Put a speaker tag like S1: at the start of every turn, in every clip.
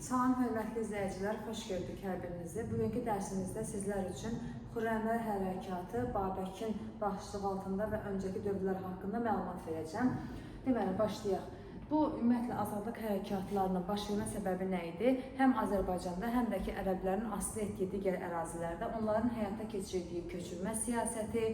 S1: Salam hörmətli izləyicilər, xoş gördük hər birinizi. Bugünkü dərsimizdə sizlər üçün Xürrəmlər Hərəkatı, Babəkin başlığı altında və öncəki dövrlər haqqında məlumat verəcəm. Deməli, başlayaq. Bu, ümumiyyətlə, azadlıq hərəkatlarının baş vermə səbəbi nə idi? Həm Azərbaycanda, həm də ki, ərəblərin asılı etdiyi digər ərazilərdə onların həyata keçirdiyi köçürmə siyasəti,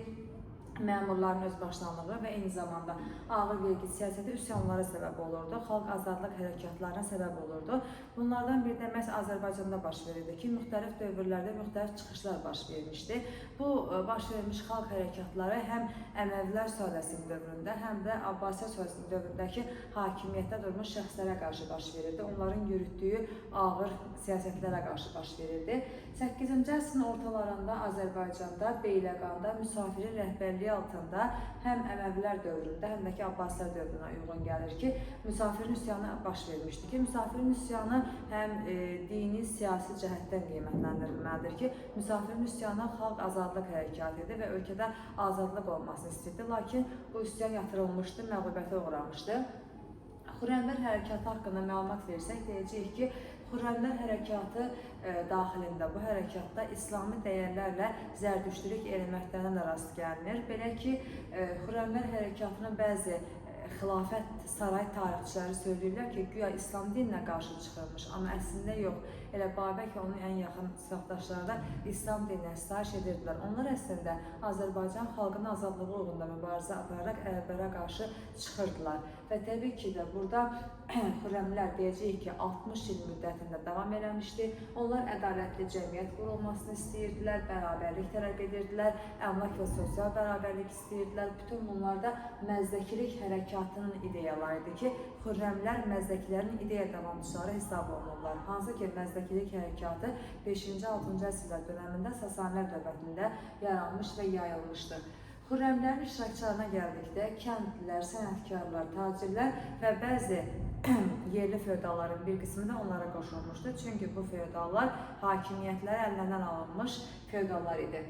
S1: məmurların özbaşınalığı və eyni zamanda ağır vergi siyasəti üsyanlara səbəb olurdu, xalq azadlıq hərəkatlarına səbəb olurdu. Bunlardan biri də məhz Azərbaycanda baş verirdi ki, müxtəlif dövrlərdə müxtəlif çıxışlar baş vermişdi. Bu, baş vermiş xalq hərəkatları həm Əməvilər sülaləsinin dövründə, həm də Abbasiya sülaləsinin dövründəki hakimiyyətdə durmuş şəxslərə qarşı baş verirdi. Onların yürütdüyü ağır siyasətlərə qarşı baş verirdi. 8-ci əsrin ortalarında Azərbaycanda, Beyləqanda müsafirin rəhbərliyi altında həm Əməvilər dövründə, həm də ki, Abbasilər dövrünə uyğun gəlir ki, müsafirin üsyanı baş vermişdi ki, müsafirin üsyanı həm dini, siyasi cəhətdən qiymətləndirilməlidir ki, müsafirin üsyanı xalq azadlıq hərəkatı idi və ölkədə azadlıq olmasını istəyirdi, lakin bu üsyan yatırılmışdı, məğlubiyyətə uğramışdı. Xürrəmlər Hərəkatı haqqında məlumat versək, deyəcəyik ki, Xürrəmlər Hərəkatı daxilində, bu hərəkatda İslami dəyərlərlə zərdüştülük elementlərinə də rast gəlinir. Belə ki, Xürrəmlər Hərəkatının bəzi xilafət saray tarixçiləri söyləyirlər ki, güya İslam dininə qarşı çıxırmış, amma əslində yox. Elə Babək və onun ən yaxın sırdaşları da İslam dininə sitayiş edirdilər. Onlar əslində Azərbaycan xalqının azadlığı uğrunda mübarizə apararaq ərəblərə qarşı çıxırdılar. Və təbii ki də burada Xürrəmlər deyəcəyik ki, 60 il müddətində davam eləmişdi. Onlar ədalətli cəmiyyət qurulmasını istəyirdilər, bərabərlik tələb edirdilər, əmlak və sosial bərabərlik istəyirdilər. Bütün bunlarda məzdəkilik hərəkatının ideyaları idi ki, Xürrəmlər məzdəkilərin ideya davamçıları hesab olunurlar. Hansı ki, məzdəkilik hərəkatı 5-6-cı əsrlər dönəmində Sasanilər dövlətində yaranmış və yayılmışdı. Xürrəmlərin iştirakçılarına gəldikdə kəndlilər, sənətkarlar, tacirlər və bəzi yerli feodalların bir qismi də onlara qoşulmuşdu. Çünki bu feodallar hakimiyyətləri əllərindən alınmış feodallar idi.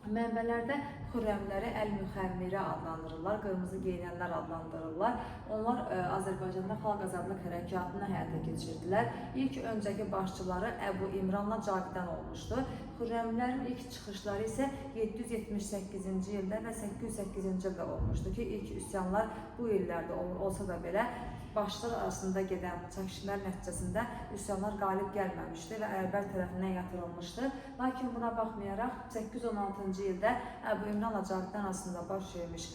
S1: Mənbələrdə Xürrəmləri Əl-Müxəmmirə adlandırırlar, qırmızı geyinənlər adlandırırlar. Onlar Azərbaycanda xalq azadlıq hərəkatını həyata keçirdilər. İlk öncəki başçıları Əbu İmranla Cavidan olmuşdu. Xürrəmlərin ilk çıxışları isə 778-ci ildə və 808-ci ildə olmuşdu ki, ilk üsyanlar bu illərdə olsa da belə, başlar arasında gedən çəkişmələr nəticəsində üsyanlar qalib gəlməmişdi və ərəblər tərəfindən yatırılmışdı. Lakin buna baxmayaraq 816-cı ildə Əbu İmranla Cavidan arasında baş vermiş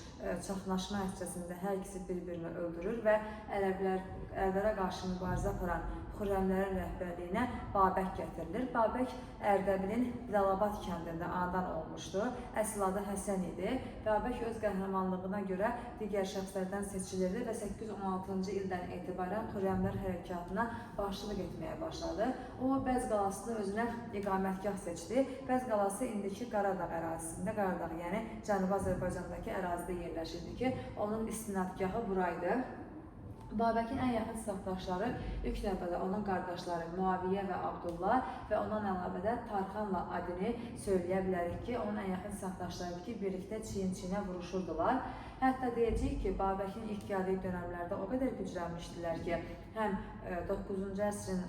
S1: çaxnaşma nəticəsində hər ikisi bir-birini öldürür və ərəblərə qarşı mübarizə aparan Xürrəmlərin rəhbərliyinə Babək gətirilir. Babək Ərdəbilin Bilalabad kəndində anadan olmuşdu. Əsl adı Həsən idi. Babək öz qəhrəmanlığına görə digər şəxslərdən seçilirdi və 816-cı ildən etibarən Xürrəmlər hərəkatına başçılıq etməyə başladı. O, Bəz qalasını özünə iqamətgah seçdi. Bəz qalası indiki Qaradağ ərazisində, Qaradağ yəni Cənubi Azərbaycandakı ərazidə yerləşirdi ki, onun istinadgahı buraydı. Babəkin ən yaxın sırdaşları ilk növbədə onun qardaşları Muaviyyə və Abdullah və ondan əlavə də Tarxanla adını söyləyə bilərik ki, onun ən yaxın sırdaşları ki, birlikdə çiyin-çiyinə vuruşurdular. Hətta deyəcəyik ki, Babəkin ilk gəldiyi dönəmlərdə o qədər güclənmişdilər ki, həm 9-cu əsrin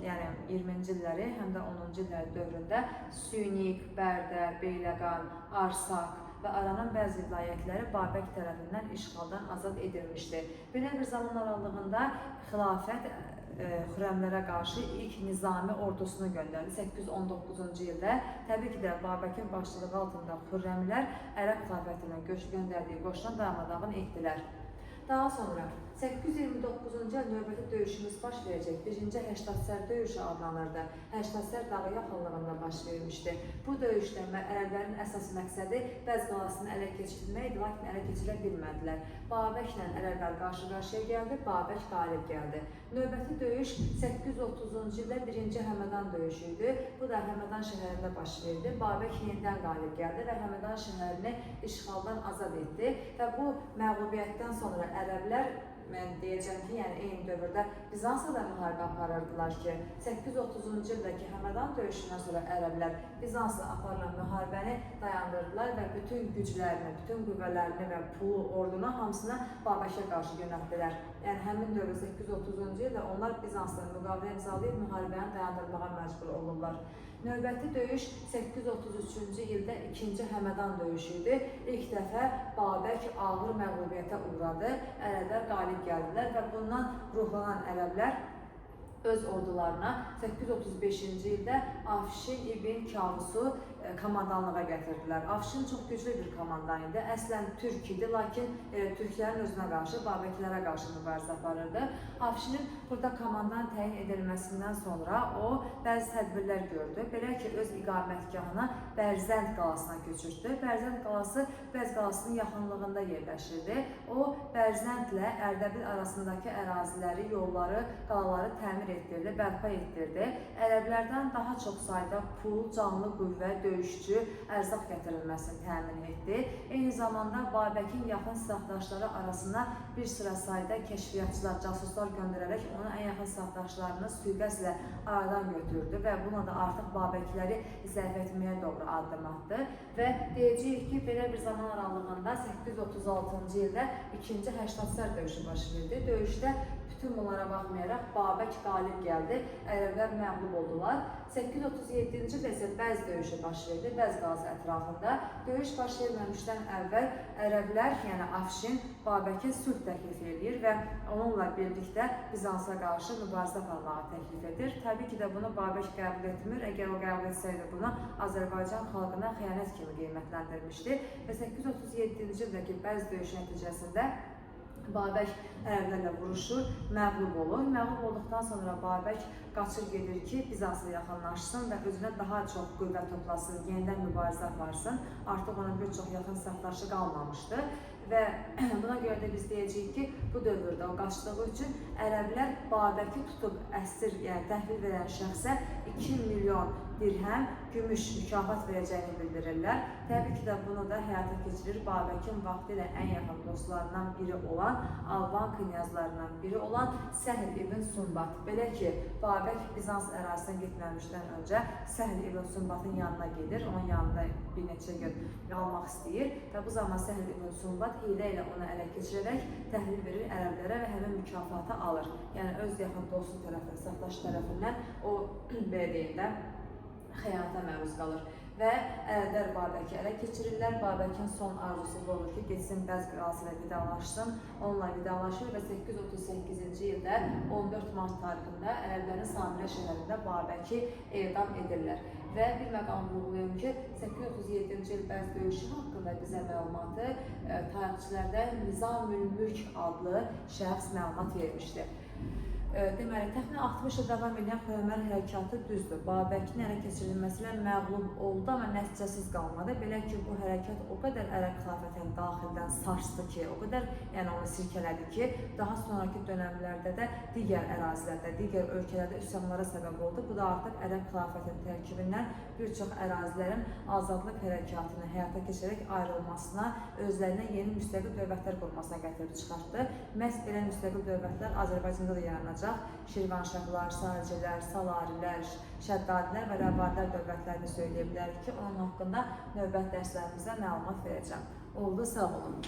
S1: yəni 20-ci illəri, həm də 10-cu illəri dövründə Sünik, Bərdə, Beyləqan, Arsaq və Aranın bəzi vilayətləri Babək tərəfindən işğaldan azad edilmişdi. Belə bir zaman aralığında xilafət Xürrəmlərə qarşı ilk nizami ordusunu göndərdi 819-cu ildə. Təbii ki də Babəkin başçılığı altında Xürrəmlər Ərəb xilafətindən göndərdiyi qoşuna darmadağın etdilər. Daha sonra 829-cu il növbəti döyüşümüz baş verəcək. Birinci Həştadsər döyüşü adlanırdı. Həştadsər dağı yaxınlığında baş vermişdi. Bu döyüşdə ərəblərin əsas məqsədi Bəz qalasını ələ keçirmək idi, lakin ələ keçirə bilmədilər. Babəklə ərəblər qarşı-qarşıya gəldi, Babək qalib gəldi. Növbəti döyüş 830-cu ildə 1-ci Həmədan döyüşü idi. Bu da Həmədan şəhərində baş verdi. Babək yenidən qalib gəldi və Həmədan şəhərini işğaldan azad etdi və bu məğlubiyyətdən sonra ərəblər, mən deyəcəm ki, yəni eyni dövrdə Bizansla da müharibə aparırdılar ki, 830-cu ildəki Həmədan döyüşündən sonra ərəblər Bizansla aparılan müharibəni dayandırdılar və bütün güclərini, bütün qüvvələrini və pulu, ordunu hamısını Babəkə qarşı yönəltdilər. yəni həmin dövrdə 830-cu ildə onlar Bizansla müqavilə imzalayıb müharibəni dayandırmağa məcbur olurlar. Növbəti döyüş 833-cü ildə 2-ci Həmədan döyüşü idi. İlk dəfə Babək ağır məğlubiyyətə uğradı, ərəblər qalib gəldilər və bundan ruhlanan ərəblər öz ordularına 835-ci ildə Afşin ibn Kavusu komandanlığa gətirdilər. Afşin çox güclü bir komandan idi. Əslən türk idi, lakin türklərin özünə qarşı, Babəklərə qarşı mübarizə aparırdı. Afşinin burada komandan təyin edilməsindən sonra o bəzi tədbirlər gördü. Belə ki, öz iqamətgahına Bərzənd qalasına köçürdü. Bərzənd qalası Bəz qalasının yaxınlığında yerləşirdi. O, Bərzəndlə Ərdəbil arasındakı əraziləri, yolları, qalaları təmir etdirdi, bərpa etdirdi. Ərəblərdən daha çox sayda pul, canlı qüvvə, döyüşçü, ərzaq gətirilməsini təmin etdi. Eyni zamanda Babəkin yaxın silahdaşları arasına bir sıra sayda kəşfiyyatçılar, casuslar göndərərək onun ən yaxın silahdaşlarını sui-qəsdlə aradan götürdü və buna da artıq Babəkləri zəif etməyə doğru addım atdı. Və deyəcəyik ki, belə bir zaman aralığında 836-cı ildə 2-ci Həştadsər döyüşü baş verdi. Döyüşdə bütün bunlara baxmayaraq Babək qalib gəldi, ərəblər məğlub oldular. 837-ci ildə isə Bəz döyüşü baş verdi, Bəz qalası ətrafında. Döyüş baş verməmişdən əvvəl ərəblər, yəni Afşin, Babəkə sülh təklif edir və onunla birlikdə Bizansa qarşı mübarizə aparmağı təklif edir. Təbii ki də bunu Babək qəbul etmir. Əgər o qəbul etsəydi bunu Azərbaycan xalqına xəyanət kimi qiymətləndirmişdi və 837-ci ildəki Bəz döyüşü nəticəsində Babək ərəblərlə vuruşur, məğlub olur. Məğlub olduqdan sonra Babək qaçır gedir ki, Bizansa yaxınlaşsın və özünə daha çox qüvvə toplasın, yenidən mübarizə aparsın. Artıq onun bir çox yaxın silahdaşı qalmamışdı. Və buna görə də biz deyəcəyik ki, bu dövrdə o qaçdığı üçün ərəblər Babəki tutub əsir, yəni təhvil verən şəxsə 2 milyon dirhəm gümüş mükafat verəcəyini bildirirlər. Təbii ki də bunu da həyata keçirir Babəkin vaxtilə ən yaxın dostlarından biri olan, Alban knyazlarından biri olan Səhl ibn Sumbat. Belə ki, Babək Bizans ərazisinə getməmişdən öncə Səhl ibn Sumbatın yanına gedir, onun yanında bir neçə gün qalmaq istəyir və bu zaman Səhl ibn Sumbat hilə ilə onu ələ keçirərək təhvil verir ərəblərə və həmin mükafatı alır. Yəni öz yaxın dostu tərəfindən, silahdaşı tərəfindən o belə deyim də xəyanətə məruz qalır. Və ərəblər Babəki ələ keçirirlər. Babəkin son arzusu bu olur ki, getsin Bəz qalası ilə vidalaşsın. Onunla vidalaşır və 838-ci ildə 14 mart tarixində ərəblərin Samirə şəhərində Babəki edam edirlər. Və bir məqam vurğulayım ki, 837-ci il Bəz döyüşü haqqında bizə məlumatı tarixçilərdə Nizamül Mülk adlı şəxs məlumat vermişdir. Deməli, təxminən 60 il davam edən Xürrəmlər hərəkatı düzdür. Babəkin ələ keçirilməsi ilə məğlub oldu, amma nəticəsiz qalmadı. Belə ki, bu hərəkat o qədər ərəb xilafətini daxildən sarsdı ki, o qədər onu sirkələdi ki, daha sonraki dönəmlərdə də digər ərazilərdə, digər ölkələrdə üsyanlara səbəb oldu. Bu da artıq ərəb xilafətinin tərkibindən bir çox ərazilərin azadlıq hərəkatını həyata keçirərək ayrılmasına, özlərinə yeni müstəqil dövlətlər qurmasına gətirib çıxartdı. Məhz belə müstəqil dövlətlər Azərbaycanda da yaranacaq. Şirvanşahlar, Sacilər, Salarilər, Şəddadilər və Rəvadilər dövlətlərini söyləyə bilərik ki, onun haqqında növbət dərslərimizdə məlumat verəcəm. Oldu, sağ olun.